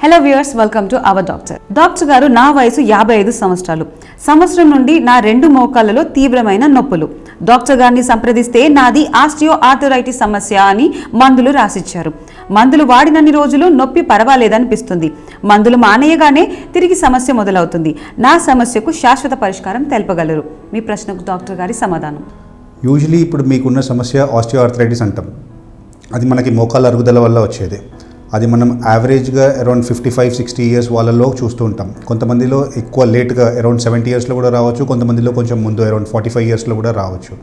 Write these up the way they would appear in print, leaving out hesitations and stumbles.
Hello viewers, welcome to our doctor. Doctor గారు, నా వయసు 55 సంవత్సరాలు. సంవత్సరం నుండి నా 2 మోకాళ్ళలో తీవ్రమైన నొప్పులు. డాక్టర్ గారిని సంప్రదిస్తే నాది ఆస్టియో ఆర్థరైటిస్ సమస్య అని మందులు రాసిచ్చారు. మందులు వాడినన్ని రోజులు నొప్పి పర్వాలేదనిపిస్తుంది. మందులు మానేయగానే తిరిగి సమస్య మొదలవుతుంది. నా సమస్యకు శాశ్వత పరిష్కారం తెలపగలరు? మీ ప్రశ్నకు డాక్టర్ గారి సమాధానం. యూజువలీ ఇప్పుడు మీకున్న సమస్య ఆస్టియో ఆర్థరైటిస్ అంటాం. అది మనకి మోకాళ్ళ అరుగుదల వల్ల వచ్చేది. అది మనం యావరేజ్గా అరౌండ్ 55-60 ఇయర్స్ వాళ్ళలో చూస్తూ ఉంటాం. కొంతమందిలో ఎక్కువ లేట్గా అరౌండ్ 70 ఇయర్స్లో కూడా రావచ్చు. కొంతమందిలో కొంచెం ముందు అరౌండ్ 45 ఇయర్స్లో కూడా రావచ్చు.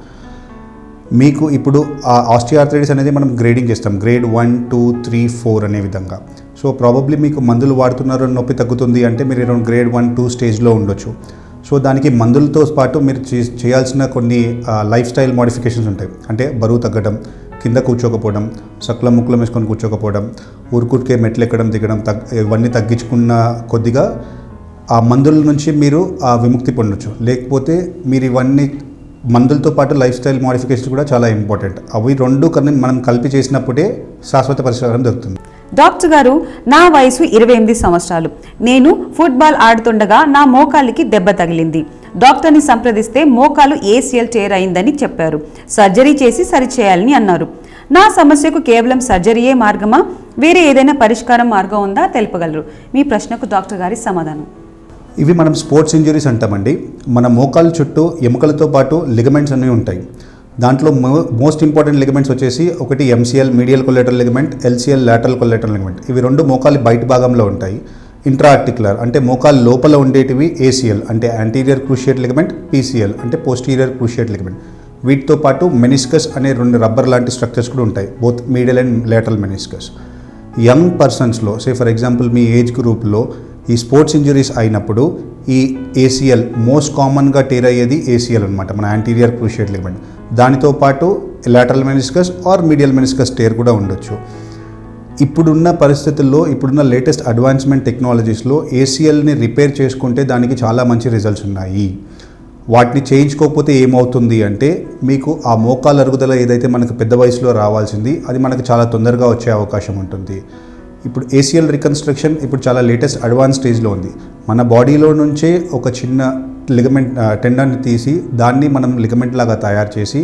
మీకు ఇప్పుడు ఆ ఆస్టియో ఆర్థరైటిస్ అనేది మనం గ్రేడింగ్ చేస్తాం, గ్రేడ్ 1, 2, 3, 4 అనే విధంగా. సో ప్రాబబ్లీ మీకు మందులు వాడుతున్నారు, నొప్పి తగ్గుతుంది అంటే మీరు అరౌండ్ గ్రేడ్ 1, 2 స్టేజ్లో ఉండొచ్చు. సో దానికి మందులతో పాటు మీరు చేయాల్సిన కొన్ని లైఫ్ స్టైల్ మోడిఫికేషన్స్ ఉంటాయి. అంటే బరువు తగ్గడం, కింద కూర్చోకపోవడం, సక్కుల ముక్కులం వేసుకొని కూర్చోకపోవడం, ఊరుకూరికే మెట్లు ఎక్కడం దిగడం, ఇవన్నీ తగ్గించుకున్న కొద్దిగా ఆ మందుల నుంచి మీరు విముక్తి పొందొచ్చు. లేకపోతే మీరు ఇవన్నీ మందులతో పాటు లైఫ్ స్టైల్ మోడిఫికేషన్స్ కూడా చాలా ఇంపార్టెంట్. అవి రెండు మనం కలిపి చేసినప్పుడే శాశ్వత పరిష్కారం దొరుకుతుంది. డాక్టర్ గారు, నా వయసు 28 సంవత్సరాలు. నేను ఫుట్బాల్ ఆడుతుండగా నా మోకాలికి దెబ్బ తగిలింది. డాక్టర్ని సంప్రదిస్తే మోకాలు ACL టేర్ అయిందని చెప్పారు. సర్జరీ చేసి సరిచేయాలని అన్నారు. నా సమస్యకు కేవలం సర్జరీయే మార్గమా, వేరే ఏదైనా పరిష్కారం మార్గం ఉందా తెలపగలరు? మీ ప్రశ్నకు డాక్టర్ గారి సమాధానం. ఇవి మనం స్పోర్ట్స్ ఇంజరీస్ అంటామండి. మన మోకాలు చుట్టూ ఎముకలతో పాటు లిగమెంట్స్ అనేవి ఉంటాయి. దాంట్లో మోస్ట్ ఇంపార్టెంట్ లిగమెంట్స్ వచ్చేసి ఒకటి MCL medial collateral ligament, LCL lateral collateral ligament. ఇవి రెండు మోకాలి బయట భాగంలో ఉంటాయి. ఇంట్రా ఆర్టికులర్ అంటే మోకాలు లోపల ఉండేటివి ACL అంటే యాంటీరియర్ క్రూషియేట్ లిగమెంట్, PCL అంటే పోస్టీరియర్ క్రూషియేట్ లిగమెంట్. వీటితో పాటు మెనిస్కస్ అనే 2 రబ్బర్ లాంటి స్ట్రక్చర్స్ కూడా ఉంటాయి, both medial and lateral meniscus. Young పర్సన్స్లో ఫర్ ఎగ్జాంపుల్ మీ ఏజ్ గ్రూప్లో ఈ స్పోర్ట్స్ ఇంజరీస్ అయినప్పుడు ఈ ACL మోస్ట్ కామన్గా టేర్ అయ్యేది ACL అనమాట, మన యాంటీరియర్ క్రూషియేట్ లిగమెంట్. దానితో పాటు lateral meniscus or medial meniscus tear కూడా ఉండొచ్చు. ఇప్పుడున్న పరిస్థితుల్లో, ఇప్పుడున్న లేటెస్ట్ అడ్వాన్స్మెంట్ టెక్నాలజీస్లో ACLని రిపేర్ చేసుకుంటే దానికి చాలా మంచి రిజల్ట్స్ ఉన్నాయి. వాటిని చేయించుకోకపోతే ఏమవుతుంది అంటే మీకు ఆ మోకాలు అరుగుదల ఏదైతే మనకు పెద్ద వయసులో రావాల్సింది అది మనకు చాలా తొందరగా వచ్చే అవకాశం ఉంటుంది. ఇప్పుడు ACL రికన్స్ట్రక్షన్ ఇప్పుడు చాలా లేటెస్ట్ అడ్వాన్స్ స్టేజ్లో ఉంది. మన బాడీలో నుంచే ఒక చిన్న లిగమెంట్ టెండాన్ని తీసి దాన్ని మనం లిగమెంట్ లాగా తయారు చేసి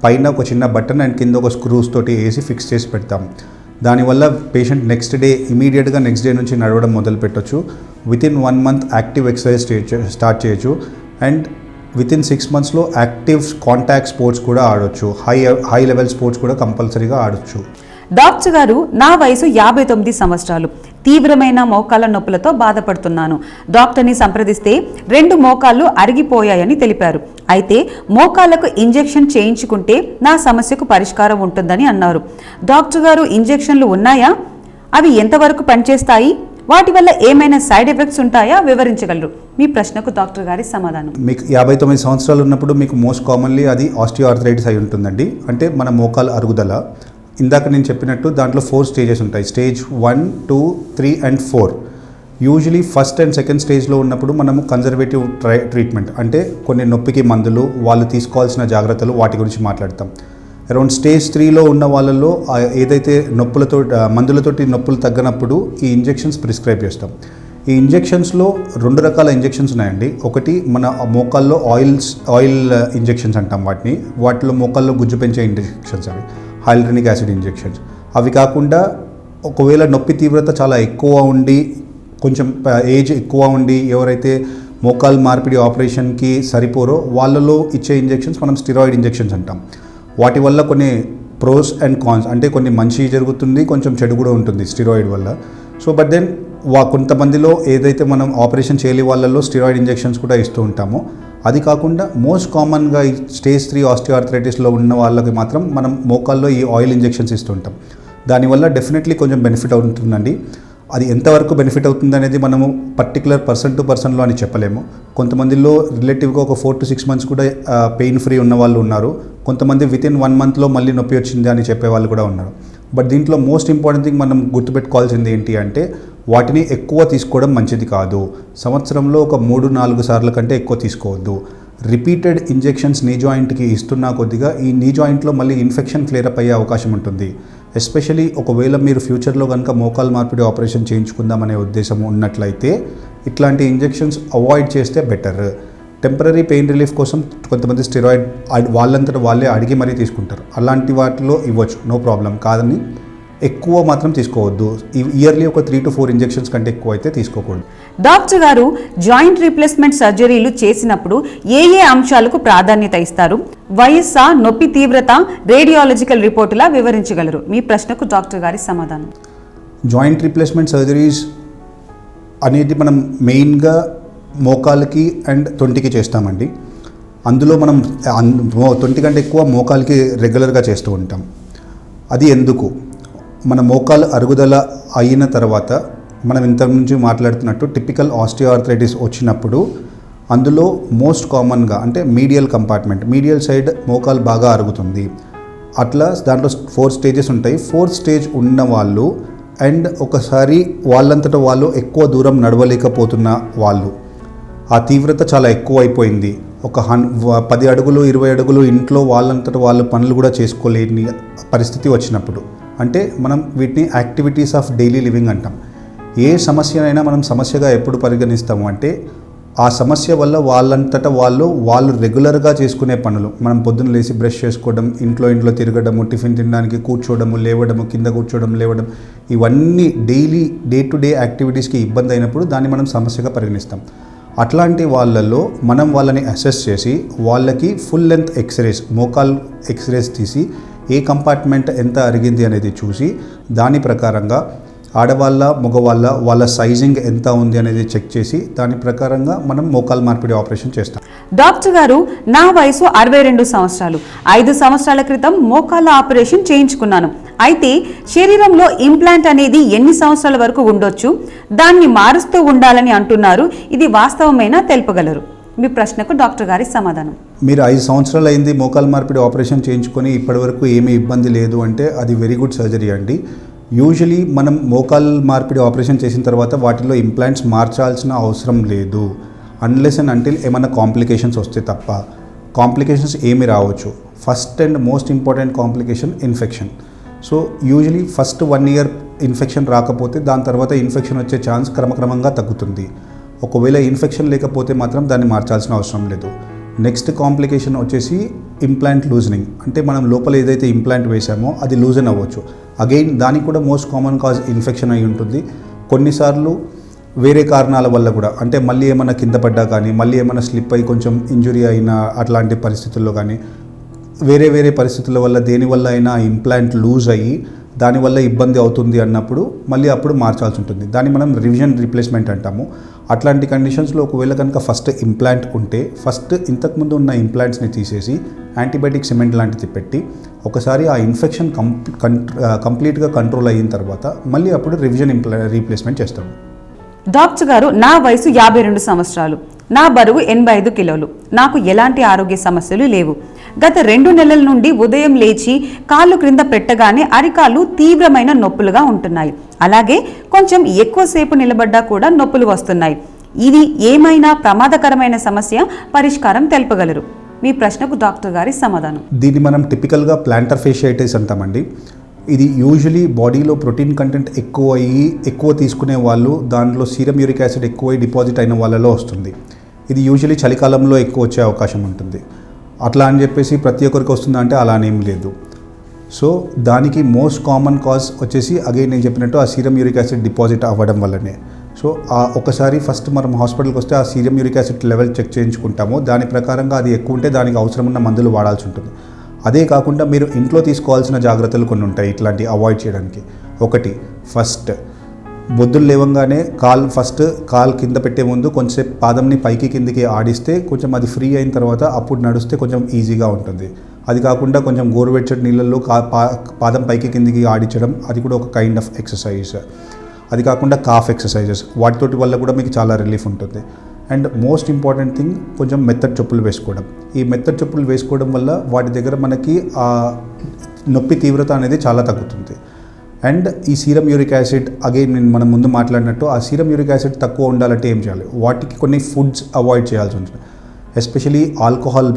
పైన ఒక చిన్న బటన్ అండ్ కింద ఒక స్క్రూస్ తోటి వేసి ఫిక్స్ చేసి పెడతాం. దానివల్ల పేషెంట్ నెక్స్ట్ డే నుంచి నడవడం మొదలు పెట్టవచ్చు. Within 1 month active exercise start చేయొచ్చు. అండ్ వితిన్ 6 మంత్స్లో యాక్టివ్ కాంటాక్ట్ స్పోర్ట్స్ కూడా ఆడొచ్చు. హై లెవెల్ స్పోర్ట్స్ కూడా కంపల్సరీగా ఆడొచ్చు. డాక్టర్ గారు, నా వయసు 59 సంవత్సరాలు. తీవ్రమైన మోకాళ్ళ నొప్పులతో బాధపడుతున్నాను. డాక్టర్ని సంప్రదిస్తే 2 మోకాళ్ళు అరిగిపోయాయని తెలిపారు. అయితే మోకాళ్ళకు ఇంజెక్షన్ చేయించుకుంటే నా సమస్యకు పరిష్కారం ఉంటుందని అన్నారు. డాక్టర్ గారు, ఇంజెక్షన్లు ఉన్నాయా? అవి ఎంతవరకు పనిచేస్తాయి? వాటి వల్ల ఏమైనా సైడ్ ఎఫెక్ట్స్ ఉంటాయా? వివరించగలరు? మీ ప్రశ్నకు డాక్టర్ గారి సమాధానం. మీకు 59 సంవత్సరాలు ఉన్నప్పుడు మీకు మోస్ట్ కామన్లీ అది ఆస్టియో ఆర్థరైటిస్ అయి ఉంటుందండి. అంటే మన మోకాలు అరుగుదల. ఇందాక నేను చెప్పినట్టు దాంట్లో 4 స్టేజెస్ ఉంటాయి. Stage 1, 2, 3 and 4. Usually first and second స్టేజ్లో ఉన్నప్పుడు మనము కన్జర్వేటివ్ ట్రీట్మెంట్ అంటే కొన్ని నొప్పికి మందులు, వాళ్ళు తీసుకోవాల్సిన జాగ్రత్తలు, వాటి గురించి మాట్లాడతాం. అరౌండ్ స్టేజ్ 3లో ఉన్న వాళ్ళలో ఏదైతే మందులతోటి నొప్పులు తగ్గనప్పుడు ఈ ఇంజెక్షన్స్ ప్రిస్క్రైబ్ చేస్తాం. ఈ ఇంజెక్షన్స్లో 2 రకాల ఇంజెక్షన్స్ ఉన్నాయండి. ఒకటి మన మోకాల్లో ఆయిల్ ఇంజెక్షన్స్ అంటాం వాటిలో మోకాల్లో గుజ్జు పెంచే ఇంజెక్షన్స్, అవి హైలూరోనిక్ యాసిడ్ ఇంజెక్షన్స్. అవి కాకుండా ఒకవేళ నొప్పి తీవ్రత చాలా ఎక్కువ ఉండి, కొంచెం ఏజ్ ఎక్కువ ఉండి, ఎవరైతే మోకాలు మార్పిడి ఆపరేషన్కి సరిపోరో వాళ్ళలో ఇచ్చే ఇంజెక్షన్స్ మనం స్టిరాయిడ్ ఇంజెక్షన్స్ అంటాం. వాటి వల్ల కొన్ని ప్రోస్ అండ్ కాన్స్, అంటే కొన్ని మంచి జరుగుతుంది, కొంచెం చెడు కూడా ఉంటుంది స్టిరాయిడ్ వల్ల. సో బట్ దెన్ కొంతమందిలో ఏదైతే మనం ఆపరేషన్ చేయని వాళ్ళలో స్టిరాయిడ్ ఇంజెక్షన్స్ కూడా ఇస్తూ ఉంటామో. అది కాకుండా మోస్ట్ కామన్గా ఈ స్టేజ్ 3 ఆస్టియో ఆర్థరైటిస్లో ఉన్న వాళ్ళకి మాత్రం మనం మోకాల్లో ఈ ఆయిల్ ఇంజెక్షన్స్ ఇస్తుంటాం. దానివల్ల డెఫినెట్లీ కొంచెం బెనిఫిట్ అవుతుందండి. అది ఎంతవరకు బెనిఫిట్ అవుతుంది అనేది మనము పర్టికులర్ పర్సన్ టు పర్సన్లో అని చెప్పలేము. కొంతమందిలో రిలేటివ్గా ఒక 4 to 6 months కూడా పెయిన్ ఫ్రీ ఉన్న వాళ్ళు ఉన్నారు. కొంతమంది వితిన్ 1 monthలో మళ్ళీ నొప్పి వచ్చింది అని చెప్పే వాళ్ళు కూడా ఉన్నారు. బట్ దీంట్లో మోస్ట్ ఇంపార్టెంట్ థింగ్ మనం గుర్తుపెట్టుకోవాల్సింది ఏంటి అంటే వాటిని ఎక్కువ తీసుకోవడం మంచిది కాదు. సంవత్సరంలో ఒక 3-4 సార్లు కంటే ఎక్కువ తీసుకోవద్దు. రిపీటెడ్ ఇంజెక్షన్స్ నీ జాయింట్కి ఇస్తున్నా కొద్దిగా ఈ నీ జాయింట్లో మళ్ళీ ఇన్ఫెక్షన్ ఫ్లేరప్ అయ్యే అవకాశం ఉంటుంది. ఎస్పెషలీ ఒకవేళ మీరు ఫ్యూచర్లో కనుక మోకాలు మార్పిడి ఆపరేషన్ చేయించుకుందామనే ఉద్దేశం ఉన్నట్లయితే ఇట్లాంటి ఇంజెక్షన్స్ అవాయిడ్ చేస్తే బెటర్. టెంపరీ పెయిన్ రిలీఫ్ కోసం కొంతమంది స్టెరాయిడ్ వాళ్ళంతట వాళ్ళే అడిగి మరీ తీసుకుంటారు. అలాంటి వాటిలో ఇవ్వచ్చు, నో ప్రాబ్లం. కాదని ఎక్కువ మాత్రం తీసుకోవద్దు. ఇయర్లీ ఒక 3 to 4 ఇంజెక్షన్స్ కంటే ఎక్కువ అయితే తీసుకోకూడదు. డాక్టర్ గారు, జాయింట్ రీప్లేస్మెంట్ సర్జరీలు చేసినప్పుడు ఏ అంశాలకు ప్రాధాన్యత ఇస్తారు? వయస్సా, నొప్పి తీవ్రత, రేడియాలజికల్ రిపోర్టులా వివరించగలరు? మీ ప్రశ్నకు డాక్టర్ గారి సమాధానం. జాయింట్ రీప్లేస్మెంట్ సర్జరీస్ అనేది మనం మెయిన్గా మోకాలకి అండ్ తొంటికి చేస్తామండి. అందులో మనం తొంటి కంటే ఎక్కువ మోకాలకి రెగ్యులర్గా చేస్తూ ఉంటాం. అది ఎందుకు? మన మోకాలు అరుగుదల అయిన తర్వాత మనం ఇంత నుంచి మాట్లాడుతున్నట్టు టిపికల్ ఆస్టియోఆర్థరైటిస్ వచ్చినప్పుడు అందులో మోస్ట్ కామన్గా అంటే మీడియల్ కంపార్ట్మెంట్, మీడియల్ సైడ్ మోకాలు బాగా అరుగుతుంది. అట్లా దాంట్లో 4 స్టేజెస్ ఉంటాయి. 4th స్టేజ్ ఉన్న వాళ్ళు అండ్ ఒకసారి వాళ్ళంతటా వాళ్ళు ఎక్కువ దూరం నడవలేకపోతున్న వాళ్ళు, ఆ తీవ్రత చాలా ఎక్కువ అయిపోయింది, ఒక 10 అడుగులు 20 అడుగులు ఇంట్లో వాళ్ళంతటా వాళ్ళు పనులు కూడా చేసుకోలేని పరిస్థితి వచ్చినప్పుడు, అంటే మనం వీటిని యాక్టివిటీస్ ఆఫ్ డైలీ లివింగ్ అంటాం. ఏ సమస్యనైనా మనం సమస్యగా ఎప్పుడు పరిగణిస్తాము అంటే ఆ సమస్య వల్ల వాళ్ళంతటా వాళ్ళు రెగ్యులర్గా చేసుకునే పనులు, మనం పొద్దున్న లేచి బ్రష్ చేసుకోవడం, ఇంట్లో తిరగడము, టిఫిన్ తినడానికి కూర్చోవడము, లేవడము, కింద కూర్చోవడం, లేవడం, ఇవన్నీ డైలీ డే టు డే యాక్టివిటీస్కి ఇబ్బంది అయినప్పుడు దాన్ని మనం సమస్యగా పరిగణిస్తాం. అట్లాంటి వాళ్ళల్లో మనం వాళ్ళని అసెస్ చేసి వాళ్ళకి ఫుల్ లెంత్ ఎక్స్రేస్, మోకాల్ ఎక్స్రేస్ తీసి ఏ కంపార్ట్మెంట్ ఎంత అరిగింది అనేది చూసి దాని ప్రకారంగా ఆడవాళ్ళ మగవాళ్ళ వాళ్ళ సైజింగ్ ఎంత ఉంది అనేది చెక్ చేసి దాని ప్రకారంగా మనం మోకాలు మార్పిడి ఆపరేషన్ చేస్తాం. డాక్టర్ గారు, నా వయసు 62 సంవత్సరాలు. 5 సంవత్సరాల క్రితం మోకాళ్ళ ఆపరేషన్ చేయించుకున్నాను. అయితే శరీరంలో ఇంప్లాంట్ అనేది ఎన్ని సంవత్సరాల వరకు ఉండొచ్చు? దాన్ని మారుస్తూ ఉండాలని అంటున్నారు. ఇది వాస్తవమేనా తెలుపగలరు? మీ ప్రశ్నకు డాక్టర్ గారి సమాధానం. మీరు 5 సంవత్సరాలు అయింది మోకాలు మార్పిడి ఆపరేషన్ చేయించుకొని ఇప్పటివరకు ఏమీ ఇబ్బంది లేదు అంటే అది వెరీ గుడ్ సర్జరీ అండి. యూజువలీ మనం మోకాలు మార్పిడి ఆపరేషన్ చేసిన తర్వాత వాటిలో ఇంప్లాంట్స్ మార్చాల్సిన అవసరం లేదు, అన్లెస్ అండ్ అంటిల్ ఏమైనా కాంప్లికేషన్స్ వస్తే తప్ప. కాంప్లికేషన్స్ ఏమి రావచ్చు? First and most important complication infection. So usually first 1 year infection రాకపోతే దాని తర్వాత ఇన్ఫెక్షన్ వచ్చే ఛాన్స్ క్రమక్రమంగా తగ్గుతుంది. ఒకవేళ ఇన్ఫెక్షన్ లేకపోతే మాత్రం దాన్ని మార్చాల్సిన అవసరం లేదు. నెక్స్ట్ కాంప్లికేషన్ వచ్చేసి ఇంప్లాంట్ లూజనింగ్, అంటే మనం లోపల ఏదైతే ఇంప్లాంట్ వేసామో అది లూజన్ అవ్వచ్చు. అగైన్ దానికి కూడా మోస్ట్ కామన్ కాజ్ ఇన్ఫెక్షన్ అయి ఉంటుంది. కొన్నిసార్లు వేరే కారణాల వల్ల కూడా, అంటే మళ్ళీ ఏమైనా కింద పడ్డా కానీ, మళ్ళీ ఏమైనా స్లిప్ అయ్యి కొంచెం ఇంజురీ అయినా, అట్లాంటి పరిస్థితుల్లో కానీ, వేరే పరిస్థితుల వల్ల దేనివల్ల అయినా ఇంప్లాంట్ లూజ్ అయ్యి దానివల్ల ఇబ్బంది అవుతుంది అన్నప్పుడు మళ్ళీ అప్పుడు మార్చాల్సి ఉంటుంది. దాన్ని మనం రివిజన్ రీప్లేస్మెంట్ అంటాము. అట్లాంటి కండిషన్స్లో ఒకవేళ కనుక ఫస్ట్ ఇంప్లాంట్ ఉంటే ఫస్ట్ ఇంతకుముందు ఉన్న ఇంప్లాంట్స్ని తీసేసి యాంటీబయాటిక్ సిమెంట్ లాంటిది పెట్టి ఒకసారి ఆ ఇన్ఫెక్షన్ కంప్లీట్గా కంట్రోల్ అయిన తర్వాత మళ్ళీ అప్పుడు రివిజన్ రీప్లేస్మెంట్ చేస్తాము. డాక్టర్ గారు, నా వయసు 52 సంవత్సరాలు. నా బరువు 85 కిలోలు. నాకు ఎలాంటి ఆరోగ్య సమస్యలు లేవు. గత 2 నెలల నుండి ఉదయం లేచి కాళ్ళు క్రింద పెట్టగానే అరికాళ్ళు తీవ్రమైన నొప్పులుగా ఉంటున్నాయి. అలాగే కొంచెం ఎక్కువసేపు నిలబడ్డా కూడా నొప్పులు వస్తున్నాయి. ఇది ఏమైనా ప్రమాదకరమైన సమస్య? పరిష్కారం తెలుపగలరు? మీ ప్రశ్నకు డాక్టర్ గారి సమాధానం. దీన్ని మనం టిపికల్గా ప్లాంటర్ ఫేషియైటిస్ అంటామండి. ఇది యూజువలీ బాడీలో ప్రోటీన్ కంటెంట్ ఎక్కువ తీసుకునే వాళ్ళు, దాంట్లో సీరం యూరిక్ యాసిడ్ ఎక్కువై డిపాజిట్ అయిన వాళ్ళలో వస్తుంది. ఇది యూజువలీ చలికాలంలో ఎక్కువ వచ్చే అవకాశం ఉంటుంది. అట్లా అని చెప్పేసి ప్రతి ఒక్కరికి వస్తుందా అంటే అలానేం లేదు. సో దానికి మోస్ట్ కామన్ కాజ్ వచ్చేసి అగైన్ నేను చెప్పినట్టు ఆ సీరం యూరిక్ యాసిడ్ డిపాజిట్ అవ్వడం వల్లనే. సో ఒకసారి ఫస్ట్ మనం హాస్పిటల్కి వస్తే ఆ serum uric acid level check చేయించుకుంటాము. దాని ప్రకారంగా అది ఎక్కువ ఉంటే దానికి అవసరమున్న మందులు వాడాల్సి ఉంటుంది. అదే కాకుండా మీరు ఇంట్లో తీసుకోవాల్సిన జాగ్రత్తలు కొన్ని ఉంటాయి ఇట్లాంటివి అవాయిడ్ చేయడానికి. ఒకటి, ఫస్ట్ బొద్దులు లేవంగానే కాలు కింద పెట్టే ముందు కొంచెంసేపు పాదంని పైకి కిందికి ఆడిస్తే కొంచెం అది ఫ్రీ అయిన తర్వాత అప్పుడు నడిస్తే కొంచెం ఈజీగా ఉంటుంది. అది కాకుండా కొంచెం గోరువెచ్చటి నీళ్ళల్లో పాదం పైకి కిందికి ఆడించడం, అది కూడా ఒక కైండ్ ఆఫ్ ఎక్సర్సైజ్. అది కాకుండా కాఫ్ ఎక్సర్సైజెస్, వాటితోటి వల్ల కూడా మీకు చాలా రిలీఫ్ ఉంటుంది. అండ్ మోస్ట్ ఇంపార్టెంట్ థింగ్, కొంచెం మెత్తటి చెప్పులు వేసుకోవడం. ఈ మెత్తటి చెప్పులు వేసుకోవడం వల్ల వాటి దగ్గర మనకి ఆ నొప్పి తీవ్రత అనేది చాలా తగ్గుతుంది. అండ్ ఈ సీరం యూరిక్ యాసిడ్, అగైన్ మనం ముందు మాట్లాడినట్టు ఆ సీరం యూరిక్ యాసిడ్ తక్కువ ఉండాలంటే ఏం చేయాలి? వాటికి కొన్ని ఫుడ్స్ అవాయిడ్ చేయాల్సి ఉంటుంది. ఎస్పెషలీ ఆల్కహాల్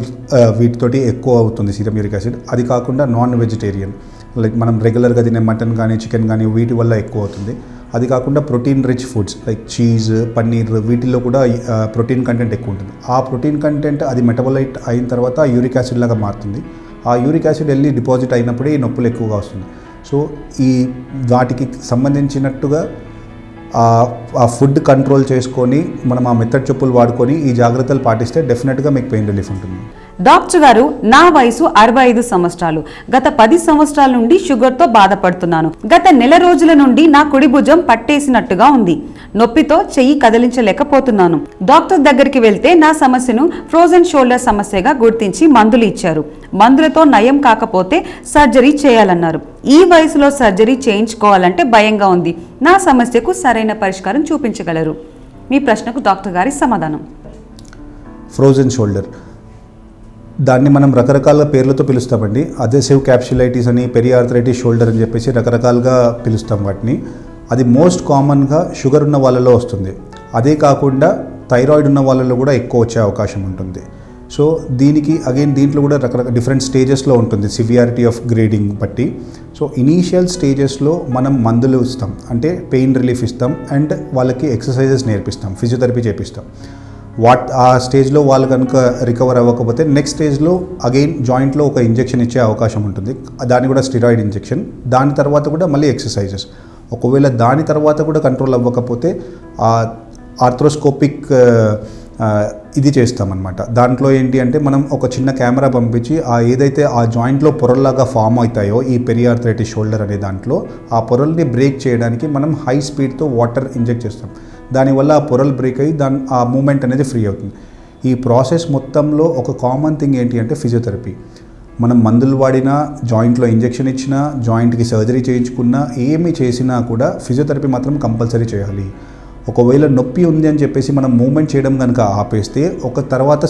వీటితోటి ఎక్కువ అవుతుంది సీరం యూరిక్ యాసిడ్. అది కాకుండా నాన్ వెజిటేరియన్ లైక్ మనం రెగ్యులర్గా తినే మటన్ కానీ చికెన్ కానీ వీటి వల్ల ఎక్కువ అవుతుంది. అది కాకుండా protein rich foods like cheese, paneer వీటిల్లో కూడా ప్రోటీన్ కంటెంట్ ఎక్కువ ఉంటుంది. ఆ ప్రోటీన్ కంటెంట్ అది మెటబలైట్ అయిన తర్వాత యూరిక్ యాసిడ్ లాగా మారుతుంది. ఆ యూరిక్ యాసిడ్ వెళ్ళి డిపాజిట్ అయినప్పుడే ఈ నొప్పులు ఎక్కువగా వస్తుంది. సో ఈ వాటికి సంబంధించినట్టుగా ఆ ఫుడ్ కంట్రోల్ చేసుకొని మనం ఆ మెథడ్ చెప్పులు వాడుకొని ఈ జాగ్రత్తలు పాటిస్తే డెఫినెట్గా మీకు పెయిన్ రిలీఫ్ ఉంటుంది. డాక్టర్ గారు, నా వయసు 65 సంవత్సరాలు. గత 10 సంవత్సరాల నుండి షుగర్తో బాధపడుతున్నాను. గత నెల రోజుల నుండి నా కుడి భుజం పట్టేసినట్టుగా ఉంది. నొప్పితో చెయ్యి కదిలించలేకపోతున్నాను. డాక్టర్ దగ్గరికి వెళ్తే నా సమస్యను ఫ్రోజన్ షోల్డర్ సమస్యగా గుర్తించి మందులు ఇచ్చారు. మందులతో నయం కాకపోతే సర్జరీ చేయాలన్నారు. ఈ వయసులో సర్జరీ చేయించుకోవాలంటే భయంగా ఉంది. నా సమస్యకు సరైన పరిష్కారం చూపించగలరు? మీ ప్రశ్నకు డాక్టర్ గారి సమాధానం. ఫ్రోజన్ షోల్డర్ దాన్ని మనం రకరకాల పేర్లతో పిలుస్తామండి. అదెసివ్ క్యాప్సులైటిస్ అని, పెరియార్థరైటిస్ షోల్డర్ అని చెప్పేసి రకరకాలుగా పిలుస్తాం వాటిని. అది మోస్ట్ కామన్గా షుగర్ ఉన్న వాళ్ళలో వస్తుంది. అదే కాకుండా థైరాయిడ్ ఉన్న వాళ్ళలో కూడా ఎక్కువ వచ్చే అవకాశం ఉంటుంది. సో దీనికి అగైన్ దీంట్లో కూడా రకరకాల డిఫరెంట్ స్టేజెస్లో ఉంటుంది సివియారిటీ ఆఫ్ గ్రేడింగ్ బట్టి. సో ఇనీషియల్ స్టేజెస్లో మనం మందులు ఇస్తాం, అంటే పెయిన్ రిలీఫ్ ఇస్తాం అండ్ వాళ్ళకి ఎక్సర్సైజెస్ నేర్పిస్తాం, ఫిజియోథెరపీ చేపిస్తాం. ఆ స్టేజ్లో వాళ్ళు కనుక రికవర్ అవ్వకపోతే నెక్స్ట్ స్టేజ్లో అగైన్ జాయింట్లో ఒక ఇంజెక్షన్ ఇచ్చే అవకాశం ఉంటుంది. దాన్ని కూడా స్టిరాయిడ్ ఇంజెక్షన్. దాని తర్వాత కూడా మళ్ళీ ఎక్సర్సైజెస్. ఒకవేళ దాని తర్వాత కూడా కంట్రోల్ అవ్వకపోతే ఆర్థ్రోస్కోపిక్ ఇది చేస్తామన్నమాట. దాంట్లో ఏంటి అంటే మనం ఒక చిన్న కెమెరా పంపించి ఏదైతే ఆ జాయింట్లో పొరల్లాగా ఫామ్ అవుతాయో ఈ పెరియార్థరైటిస్ షోల్డర్ అనే దాంట్లో ఆ పొరల్ని బ్రేక్ చేయడానికి మనం హై స్పీడ్తో వాటర్ ఇంజెక్ట్ చేస్తాం. దానివల్ల ఆ పొరలు బ్రేక్ అయ్యి ఆ మూమెంట్ అనేది ఫ్రీ అవుతుంది. ఈ ప్రాసెస్ మొత్తంలో ఒక కామన్ థింగ్ ఏంటి అంటే ఫిజియోథెరపీ. మనం మందులు వాడినా, జాయింట్లో ఇంజెక్షన్ ఇచ్చినా, జాయింట్కి సర్జరీ చేయించుకున్నా, ఏమి చేసినా కూడా ఫిజియోథెరపీ మాత్రం కంపల్సరీ చేయాలి. ఒకవేళ నొప్పి ఉంది అని చెప్పేసి మనం మూమెంట్ చేయడం కనుక ఆపేస్తే ఒక తర్వాత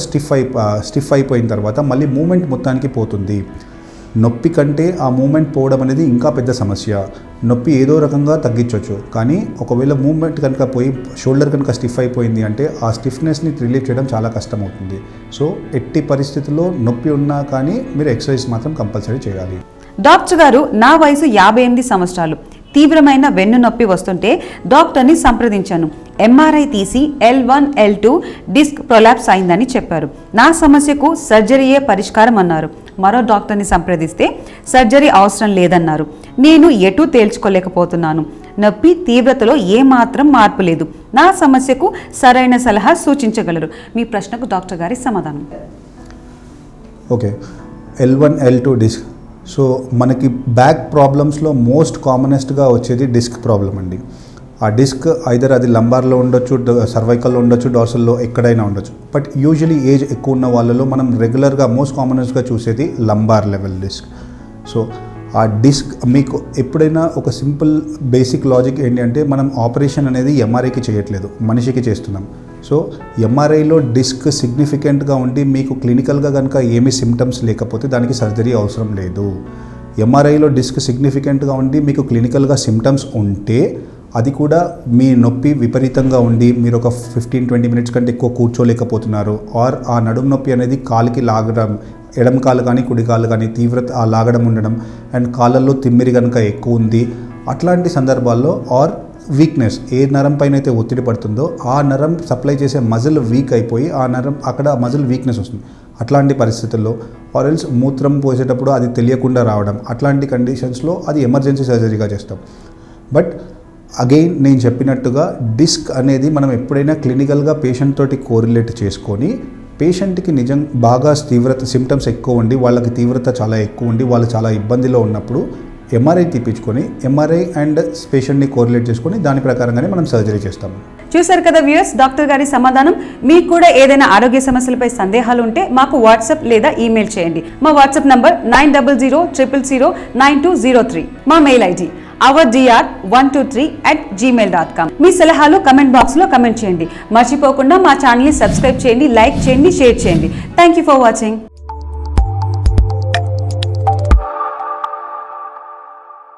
స్టిఫ్ అయిపోయిన తర్వాత మళ్ళీ మూమెంట్ మొత్తానికి పోతుంది. నొప్పి కంటే ఆ మూమెంట్ పోవడం అనేది ఇంకా పెద్ద సమస్య. నొప్పి ఏదో రకంగా తగ్గించవచ్చు, కానీ ఒకవేళ మూమెంట్ కనుక పోయి షోల్డర్ కనుక స్టిఫ్ అయిపోయింది అంటే ఆ స్టిఫ్నెస్ని రిలీవ్ చేయడం చాలా కష్టం అవుతుంది. సో ఎట్టి పరిస్థితుల్లో నొప్పి ఉన్నా కానీ మీరు ఎక్సర్సైజ్ మాత్రం కంపల్సరీ చేయాలి. డాక్టర్ గారు, నా వయసు 58 సంవత్సరాలు. తీవ్రమైన వెన్ను నొప్పి వస్తుంటే డాక్టర్ని సంప్రదించాను. ఎంఆర్ఐ తీసి L1, L2 డిస్క్ ప్రొలాప్స్ అయిందని చెప్పారు. నా సమస్యకు సర్జరీయే పరిష్కారం అన్నారు. మరో డాక్టర్ని సంప్రదిస్తే సర్జరీ అవసరం లేదన్నారు. నేను ఎటూ తేల్చుకోలేకపోతున్నాను. నొప్పి తీవ్రతలో ఏమాత్రం మార్పు లేదు. నా సమస్యకు సరైన సలహా సూచించగలరు? మీ ప్రశ్నకు డాక్టర్ గారి సమాధానం. Okay, L1, L2 disc. So మనకి బ్యాక్ ప్రాబ్లమ్స్లో మోస్ట్ కామనెస్ట్గా వచ్చేది డిస్క్ ప్రాబ్లం అండి. ఆ డిస్క్ ఐదర్ అది లంబార్లో ఉండొచ్చు, సర్వైకల్లో ఉండొచ్చు, డార్సల్లో ఎక్కడైనా ఉండొచ్చు. బట్ యూజువలీ ఏజ్ ఎక్కువ ఉన్న వాళ్ళలో మనం రెగ్యులర్గా మోస్ట్ కామనెస్ట్గా చూసేది లంబార్ లెవెల్ డిస్క్. సో ఆ డిస్క్ మీకు ఎప్పుడైనా ఒక సింపుల్ బేసిక్ లాజిక్ ఏంటి అంటే మనం ఆపరేషన్ అనేది ఎంఆర్ఐకి చేయట్లేదు, మనిషికి చేస్తున్నాం. సో ఎంఆర్ఐలో డిస్క్ సిగ్నిఫికెంట్గా ఉండి మీకు క్లినికల్గా కనుక ఏమీ సిమ్టమ్స్ లేకపోతే దానికి సర్జరీ అవసరం లేదు. ఎంఆర్ఐలో డిస్క్ సిగ్నిఫికెంట్గా ఉండి మీకు క్లినికల్గా సిమ్టమ్స్ ఉంటే, అది కూడా మీ నొప్పి విపరీతంగా ఉండి మీరు ఒక 15-20 మినిట్స్ కంటే ఎక్కువ కూర్చోలేకపోతున్నారు, ఆర్ ఆ నడుము నొప్పి అనేది కాలికి లాగడం, ఎడమ కాలు కానీ కుడి కాలు కానీ తీవ్రత ఆ లాగడం ఉండడం, అండ్ కాళ్ళల్లో తిమ్మిరి కనుక ఎక్కువ ఉంది, అట్లాంటి సందర్భాల్లో, ఆర్ వీక్నెస్, ఏ నరం పైన అయితే ఒత్తిడి పడుతుందో ఆ నరం సప్లై చేసే మజిల్ వీక్ అయిపోయి ఆ నరం అక్కడ మజిల్ వీక్నెస్ వస్తుంది. అట్లాంటి పరిస్థితుల్లో, ఆర్ ఎల్స్ మూత్రం పోసేటప్పుడు అది తెలియకుండా రావడం, అట్లాంటి కండిషన్స్లో అది ఎమర్జెన్సీ సర్జరీగా చేస్తాం. బట్ అగైన్ నేను చెప్పినట్టుగా డిస్క్ అనేది మనం ఎప్పుడైనా క్లినికల్గా పేషెంట్ తోటి కోరిలేట్ చేసుకొని, పేషెంట్కి నిజం బాగా తీవ్రత సిమ్టమ్స్ ఎక్కువ ఉండి వాళ్ళకి తీవ్రత చాలా ఎక్కువ ఉండి వాళ్ళు చాలా ఇబ్బందిలో ఉన్నప్పుడు ఎంఆర్ఐ తీపించుకొని ఎంఆర్ఐ అండ్ పేషెంట్ని కోరిలేట్ చేసుకొని దాని ప్రకారంగానే మనం సర్జరీ చేస్తాము. చూశారు కదా వ్యూయర్స్, డాక్టర్ గారి సమాధానం. మీకు కూడా ఏదైనా ఆరోగ్య సమస్యలపై సందేహాలు ఉంటే మాకు వాట్సాప్ లేదా ఈమెయిల్ చేయండి. మా వాట్సాప్ నంబర్ 9000009203. మా మెయిల్ ఐడి ourdr123@gmail.com. మీ సలహాలు కమెంట్ బాక్స్లో కమెంట్ చేయండి. మర్చిపోకుండా మా ఛానల్ని సబ్స్క్రైబ్ చేయండి, లైక్ చేయండి, షేర్ చేయండి. Thank you for watching.